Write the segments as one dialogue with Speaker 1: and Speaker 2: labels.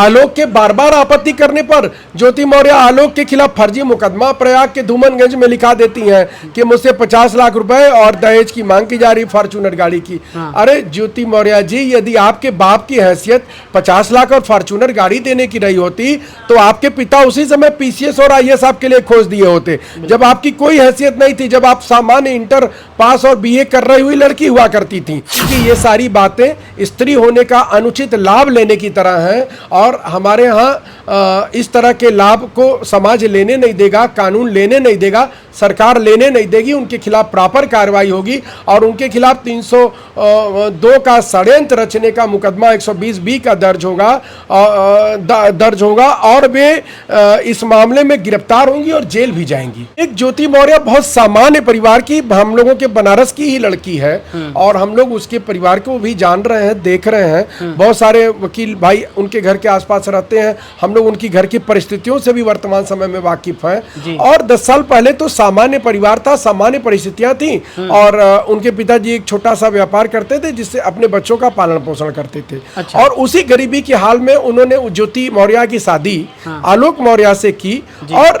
Speaker 1: आलोक के बार बार आपत्ति करने पर ज्योति मौर्य आलोक के खिलाफ फर्जी मुकदमा प्रयाग के धूमनगंज में लिखा देती हैं कि मुझसे 50 लाख रुपए और दहेज की मांग की जा रही फॉर्च्यूनर गाड़ी की। अरे ज्योति मौर्य जी, यदि आपके बाप की हैसियत 50 लाख और फॉर्च्यूनर गाड़ी देने की रही होती तो आपके पिता उसी समय पीसीएस और आईएएस आपके लिए खोज दिए होते, जब आपकी कोई हैसियत नहीं थी, जब आप सामान्य इंटर पास और बीए कर रही हुई लड़की हुआ करती थी। कि ये सारी बातें स्त्री होने का अनुचित लाभ लेने की तरह हैं और हमारे यहाँ इस तरह के लाभ को समाज लेने नहीं देगा, कानून लेने नहीं देगा, सरकार लेने नहीं देगी। उनके खिलाफ प्रॉपर कार्रवाई होगी और उनके खिलाफ 302 का षड्यंत्र रचने का मुकदमा 120B का दर्ज होगा और वे इस मामले में गिरफ्तार होंगी और जेल भी जाएंगी। एक ज्योति मौर्य बहुत सामान्य परिवार की, हम लोगों के बनारस की ही लड़की है और हम लोग उसके परिवार को भी जान रहे हैं, देख रहे हैं। बहुत सारे वकील भाई उनके घर के आसपास रहते हैं, हम लोग उनकी घर की परिस्थितियों से भी वर्तमान समय में वाकिफ हैं। और 10 साल पहले तो सामान्य परिवार था, सामान्य परिस्थितियां थी और उनके पिताजी एक छोटा सा व्यापार करते थे जिससे अपने बच्चों का पालन पोषण करते थे। अच्छा। और उसी गरीबी के हाल में उन्होंने ज्योति मौर्य की शादी आलोक मौर्य से की और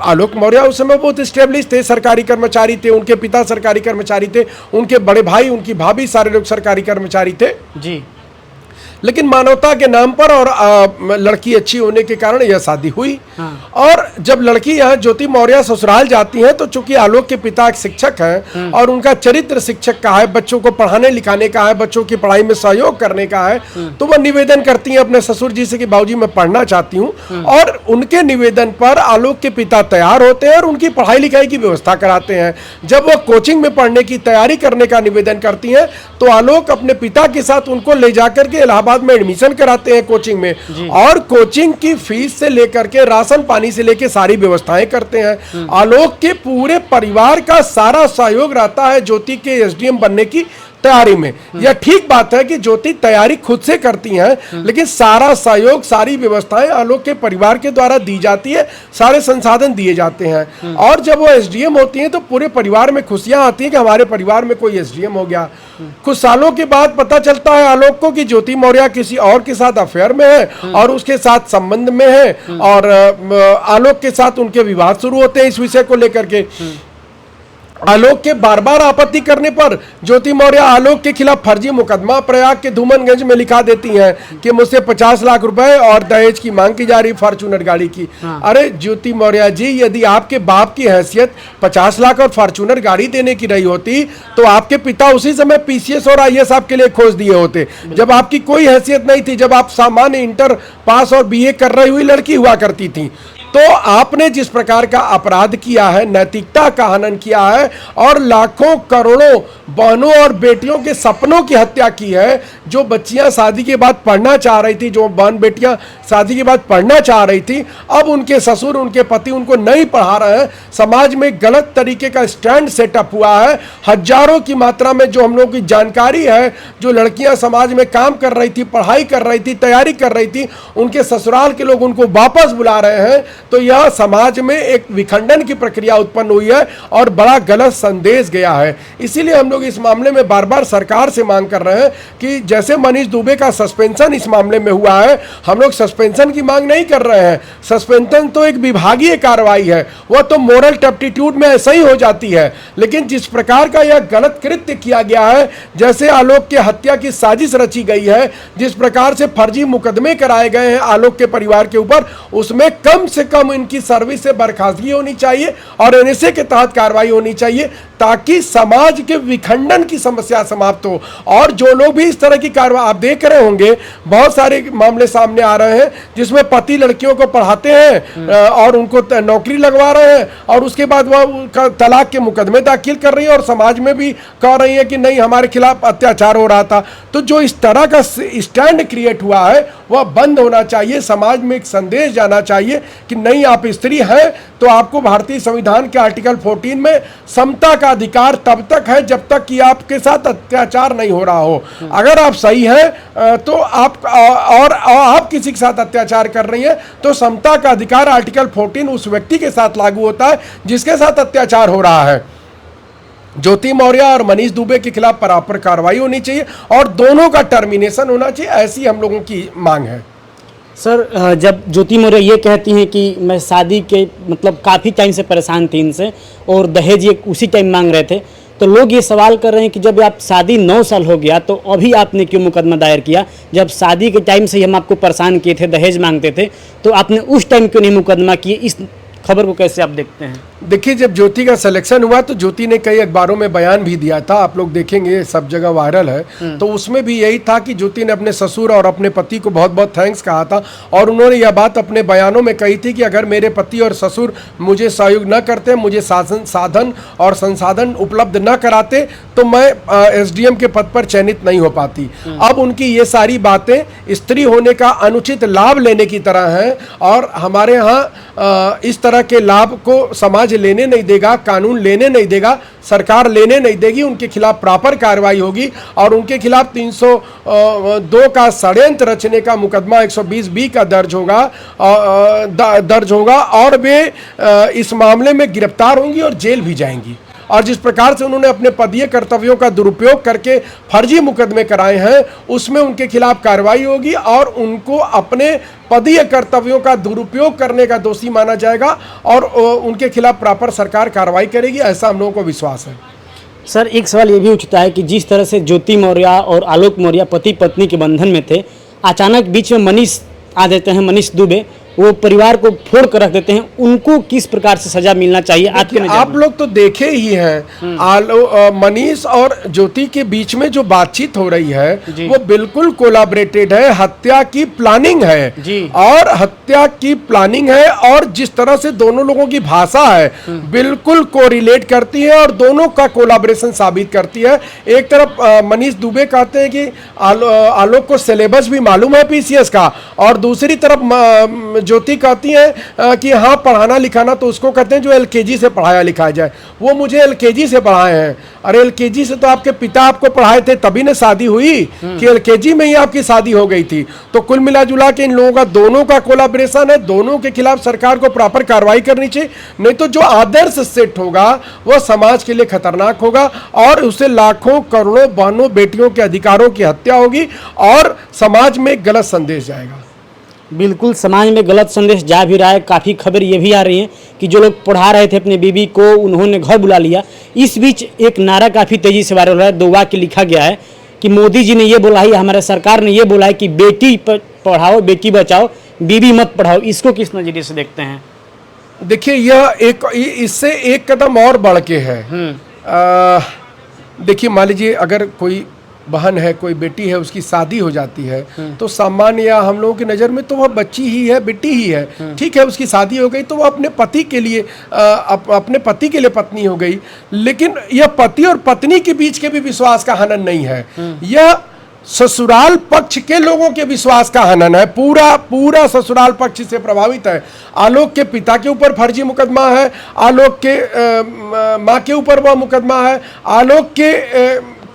Speaker 1: आलोक मौर्य उस समय बहुत स्टेब्लिश थे, सरकारी कर्मचारी थे, उनके पिता सरकारी कर्मचारी थे, उनके बड़े भाई, उनकी भाभी, सारे लोग सरकारी कर्मचारी थे जी। लेकिन मानवता के नाम पर और लड़की अच्छी होने के कारण यह शादी हुई। और जब लड़की यहाँ ज्योति मौर्य ससुराल जाती है तो चूंकि आलोक के पिता एक शिक्षक हैं और उनका चरित्र शिक्षक का है, बच्चों को पढ़ाने लिखाने का है, बच्चों की पढ़ाई में सहयोग करने का है, तो वह निवेदन करती हैं अपने ससुर जी से कि बाबूजी मैं पढ़ना चाहती हूँ। और उनके निवेदन पर आलोक के पिता तैयार होते हैं और उनकी पढ़ाई लिखाई की व्यवस्था कराते हैं। जब वह कोचिंग में पढ़ने की तैयारी करने का निवेदन करती हैं तो आलोक अपने पिता के साथ उनको ले जाकर के इलाहाबाद में एडमिशन कराते हैं कोचिंग में और कोचिंग की फीस से लेकर के राशन पानी से लेकर सारी व्यवस्थाएं करते हैं। आलोक के पूरे परिवार का सारा सहयोग रहता है ज्योति के एसडीएम बनने की तैयारी में। यह ठीक बात है कि ज्योति तैयारी खुद से करती हैं, लेकिन सारा सहयोग, सारी व्यवस्थाएं आलोक के परिवार के द्वारा दी जाती है, सारे संसाधन दिए जाते हैं। और जब वो एसडीएम होती हैं तो पूरे परिवार में खुशियां आती हैं कि हमारे परिवार में कोई एसडीएम हो गया। कुछ सालों के बाद पता चलता है आलोक को कि ज्योति मौर्य किसी और के साथ अफेयर में है और उसके साथ संबंध में है और आलोक के साथ उनके विवाद शुरू होते हैं इस विषय को लेकर के। आलोक के बार बार आपत्ति करने पर ज्योति मौर्य आलोक के खिलाफ फर्जी मुकदमा प्रयाग के धूमनगंज में लिखा देती हैं कि मुझसे 50 लाख रुपए और दहेज की मांग की जा रही फॉर्च्यूनर गाड़ी की। अरे ज्योति मौर्य जी, यदि आपके बाप की हैसियत 50 लाख और फॉर्च्यूनर गाड़ी देने की रही होती तो आपके पिता उसी समय पीसीएस और आईएएस आपके लिए खोज दिए होते, जब आपकी कोई हैसियत नहीं थी, जब आप सामान्य इंटर पास और बीए कर रही हुई लड़की हुआ करती थी। तो आपने जिस प्रकार का अपराध किया है, नैतिकता का हनन किया है और लाखों करोड़ों बहनों और बेटियों के सपनों की हत्या की है। जो बच्चियां शादी के बाद पढ़ना चाह रही थी, जो बहन बेटियां शादी के बाद पढ़ना चाह रही थी, अब उनके ससुर, उनके पति उनको नहीं पढ़ा रहे हैं। समाज में गलत तरीके का स्टैंड सेटअप हुआ है। हजारों की मात्रा में जो हम लोग की जानकारी है, जो लड़कियां समाज में काम कर रही थी, पढ़ाई कर रही थी, तैयारी कर रही थी, उनके ससुराल के लोग उनको वापस बुला रहे हैं। तो यह समाज में एक विखंडन की प्रक्रिया उत्पन्न हुई है और बड़ा गलत संदेश गया है। इसीलिए हम लोग इस मामले में बार बार सरकार से मांग कर रहे हैं कि जैसे मनीष दुबे का सस्पेंशन इस मामले में हुआ है, हम लोग सस्पेंशन की मांग नहीं कर रहे हैं। सस्पेंशन तो एक विभागीय कार्रवाई है, वह तो मोरल टैप्टीट्यूड में ऐसा ही हो जाती है। लेकिन जिस प्रकार का यह गलत कृत्य किया गया है, जैसे आलोक के हत्या की साजिश रची गई है, जिस प्रकार से फर्जी मुकदमे कराए गए हैं आलोक के परिवार के ऊपर, उसमें कम से कम इनकी सर्विस से बर्खास्तगी होनी चाहिए और एनएसए के तहत कार्रवाई होनी चाहिए, ताकि समाज के विखंडन की समस्या समाप्त हो। और जो लोग भी इस तरह की कार्रवाई, आप देख रहे होंगे बहुत सारे मामले सामने आ रहे हैं जिसमें पति लड़कियों को पढ़ाते हैं और उनको नौकरी लगवा रहे हैं और उसके बाद वह तलाक के मुकदमे दाखिल कर रही है और समाज में भी कह रही है कि नहीं हमारे खिलाफ अत्याचार हो रहा था। तो जो इस तरह का स्टैंड क्रिएट हुआ है वह बंद होना चाहिए। समाज में एक संदेश जाना चाहिए कि नहीं, आप स्त्री हैं तो आपको भारतीय संविधान के आर्टिकल 14 में समता का अधिकार तब तक है जब तक कि आपके साथ अत्याचार नहीं हो रहा हो। अगर आप सही हैं तो आप किसी के साथ अत्याचार कर रही हैं तो समता का अधिकार आर्टिकल 14 उस व्यक्ति के साथ लागू होता है जिसके साथ अत्याचार हो रहा है। ज्योति मौर्य और मनीष दुबे के खिलाफ प्रॉपर कार्रवाई होनी चाहिए और दोनों का टर्मिनेशन होना चाहिए, ऐसी हम लोगों की मांग है।
Speaker 2: सर, जब ज्योति मौर्य ये कहती हैं कि मैं शादी के मतलब काफ़ी टाइम से परेशान थी इनसे और दहेज ये उसी टाइम मांग रहे थे, तो लोग ये सवाल कर रहे हैं कि जब आप शादी 9 साल हो गया तो अभी आपने क्यों मुकदमा दायर किया? जब शादी के टाइम से ही हम आपको परेशान किए थे, दहेज मांगते थे, तो आपने उस टाइम क्यों नहीं मुकदमा किए? इस खबर को कैसे आप देखते हैं?
Speaker 1: देखिए, जब ज्योति का सिलेक्शन हुआ तो ज्योति ने कई अखबारों में बयान भी दिया था, आप लोग देखेंगे सब जगह वायरल है। तो उसमें भी यही था कि ज्योति ने अपने ससुर और अपने पति को बहुत बहुत थैंक्स कहा था और उन्होंने यह बात अपने बयानों में कही थी कि अगर मेरे पति और ससुर मुझे सहयोग न करते, मुझे साधन और संसाधन उपलब्ध न कराते तो मैं SDM के पद पर चयनित नहीं हो पाती। अब उनकी ये सारी बातें स्त्री होने का अनुचित लाभ लेने की तरह हैं और हमारे यहाँ इस तरह के लाभ को समाज लेने नहीं देगा, कानून लेने नहीं देगा, सरकार लेने नहीं देगी। उनके खिलाफ प्रॉपर कार्रवाई होगी और उनके खिलाफ 302 का षड्यंत्र रचने का मुकदमा 120B का दर्ज होगा और वे इस मामले में गिरफ्तार होंगी और जेल भी जाएंगी। और जिस प्रकार से उन्होंने अपने पदीय कर्तव्यों का दुरुपयोग करके फर्जी मुकदमे कराए हैं, उसमें उनके खिलाफ कार्रवाई होगी और उनको अपने पदीय कर्तव्यों का दुरुपयोग करने का दोषी माना जाएगा और उनके खिलाफ प्रॉपर सरकार कार्रवाई करेगी, ऐसा हम लोगों को विश्वास है।
Speaker 2: सर, एक सवाल ये भी उठता है कि जिस तरह से ज्योति मौर्य और आलोक मौर्य पति पत्नी के बंधन में थे, अचानक बीच में मनीष आ देते हैं, मनीष दुबे, वो परिवार को फोड़ कर रख देते हैं, उनको किस प्रकार से सजा मिलना चाहिए आपके नजर में?
Speaker 1: आप लोग तो देखे ही हैं, मनीष और ज्योति के बीच में जो बातचीत हो रही है वो बिल्कुल कोलैबोरेटेड है, हत्या की प्लानिंग है जी। और हत्या की प्लानिंग है और जिस तरह से दोनों लोगों की भाषा है बिल्कुल कोरिलेट करती है और दोनों का कोलैबोरेशन साबित करती है। एक तरफ मनीष दुबे कहते हैं कि आलोक को सिलेबस भी मालूम है PCS का और दूसरी तरफ ज्योति कहती है कि हाँ पढ़ाना लिखाना तो उसको कहते हैं जो LKG से पढ़ाया लिखाया जाए। वो मुझे LKG से पढ़ाए हैं। अरे LKG से तो आपके पिता आपको पढ़ाए थे, तभी ना शादी हुई कि LKG में ही आपकी शादी हो गई थी। तो कुल मिला जुला के इन लोगों का दोनों का कोलैबोरेशन है, दोनों के खिलाफ सरकार को प्रॉपर कार्रवाई करनी चाहिए, नहीं तो जो आदर्श सेट होगा वो समाज के लिए खतरनाक होगा और उससे लाखों करोड़ों बहनों बेटियों के अधिकारों की हत्या होगी और समाज में गलत संदेश जाएगा।
Speaker 2: बिल्कुल, समाज में गलत संदेश जा भी रहा है। काफ़ी खबर ये भी आ रही है कि जो लोग पढ़ा रहे थे अपनी बीवी को, उन्होंने घर बुला लिया। इस बीच एक नारा काफ़ी तेज़ी से वायरल हो रहा है, 2 वाक्य लिखा गया है कि मोदी जी ने ये बोला है, हमारे सरकार ने ये बोला है कि बेटी पढ़ाओ, बेटी बचाओ, बीवी मत पढ़ाओ। इसको किस नज़रिए से देखते हैं?
Speaker 1: देखिए, यह इससे एक कदम और बढ़ के है। देखिए, मान लीजिए अगर कोई बहन है, कोई बेटी है, उसकी शादी हो जाती है तो सामान्य या हम लोगों की नज़र में तो वह बच्ची ही है, बेटी ही है। ठीक है, उसकी शादी हो गई तो वह अपने पति के लिए पत्नी हो गई। लेकिन यह पति और पत्नी के बीच के भी विश्वास का हनन नहीं है, यह ससुराल पक्ष के लोगों के विश्वास का हनन है। पूरा ससुराल पक्ष से प्रभावित है। आलोक के पिता के ऊपर फर्जी मुकदमा है, आलोक के माँ के ऊपर वह मुकदमा है, आलोक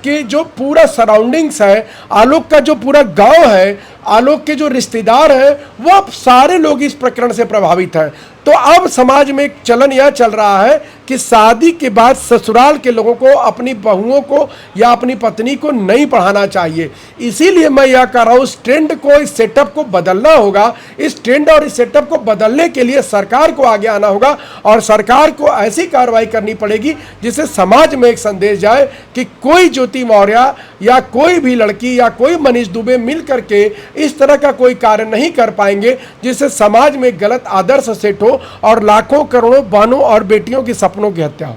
Speaker 1: के जो पूरा सराउंडिंग्स है, आलोक का जो पूरा गांव है, आलोक के जो रिश्तेदार हैं, वो सारे लोग इस प्रकरण से प्रभावित हैं। तो अब समाज में एक चलन यह चल रहा है कि शादी के बाद ससुराल के लोगों को अपनी बहुओं को या अपनी पत्नी को नहीं पढ़ाना चाहिए। इसीलिए मैं यह कह रहा हूँ, इस ट्रेंड को, इस सेटअप को बदलना होगा। इस ट्रेंड और इस सेटअप को बदलने के लिए सरकार को आगे आना होगा और सरकार को ऐसी कार्रवाई करनी पड़ेगी जिससे समाज में एक संदेश जाए कि कोई ज्योति मौर्य या कोई भी लड़की या कोई मनीष दुबे मिल करके इस तरह का कोई कार्य नहीं कर पाएंगे जिससे समाज में गलत आदर्श सेट हो और लाखों करोड़ों बहनों और बेटियों के सपनों की हत्या हो।